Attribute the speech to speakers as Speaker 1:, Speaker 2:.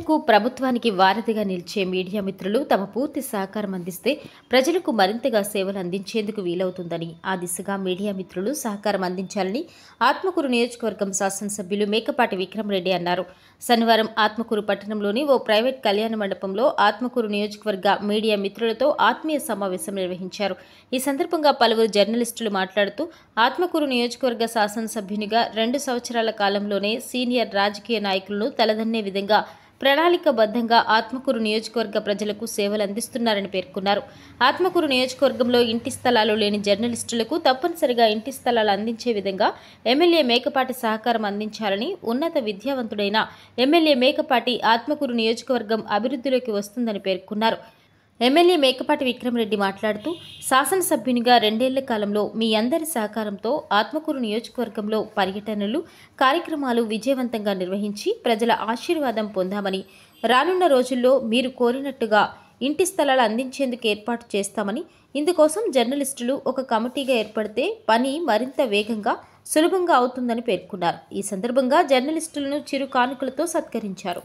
Speaker 1: ప్రజలకు ప్రభుత్వానికి వారధిగా నిలిచే మీడియా మిత్రులు తమ పూర్తి సహకారం అందిస్తే ప్రజలకు మరింతగా సేవలు అందించేందుకు వీలవుతుందని, ఆ దిశగా మీడియా మిత్రులు సహకారం అందించాలని ఆత్మకూరు నియోజకవర్గం శాసనసభ్యులు మేకపాటి విక్రమరెడ్డి అన్నారు. శనివారం ఆత్మకూరు పట్టణంలోని ఓ ప్రైవేట్ కళ్యాణ మండపంలో ఆత్మకూరు నియోజకవర్గ మీడియా మిత్రులతో ఆత్మీయ సమావేశం నిర్వహించారు. ఈ సందర్భంగా పలువురు జర్నలిస్టులు మాట్లాడుతూ ఆత్మకూరు నియోజకవర్గ శాసనసభ్యునిగా 2 సంవత్సరాల కాలంలోనే సీనియర్ రాజకీయ నాయకులను తలదన్నే విధంగా ప్రణాళికాబద్ధంగా ఆత్మకూరు నియోజకవర్గ ప్రజలకు సేవలు అందిస్తున్నారని పేర్కొన్నారు. ఆత్మకూరు నియోజకవర్గంలో ఇంటి స్థలాలు లేని జర్నలిస్టులకు తప్పనిసరిగా ఇంటి స్థలాలు అందించే విధంగా ఎమ్మెల్యే మేకపాటి సహకారం అందించాలని, ఉన్నత విద్యావంతుడైన ఎమ్మెల్యే మేకపాటి ఆత్మకూరు నియోజకవర్గం అభివృద్ధిలోకి వస్తుందని పేర్కొన్నారు. ఎమ్మెల్యే మేకపాటి విక్రమరెడ్డి మాట్లాడుతూ శాసనసభ్యునిగా 2 ఏళ్ల కాలంలో మీ అందరి సహకారంతో ఆత్మకూరు నియోజకవర్గంలో పర్యటనలు, కార్యక్రమాలు విజయవంతంగా నిర్వహించి ప్రజల ఆశీర్వాదం పొందామని, రానున్న రోజుల్లో మీరు కోరినట్టుగా ఇంటి స్థలాలు అందించేందుకు ఏర్పాటు చేస్తామని, ఇందుకోసం జర్నలిస్టులు ఒక కమిటీగా ఏర్పడితే పని మరింత వేగంగా, సులభంగా అవుతుందని పేర్కొన్నారు. ఈ సందర్భంగా జర్నలిస్టులను చిరు కానుకలతో సత్కరించారు.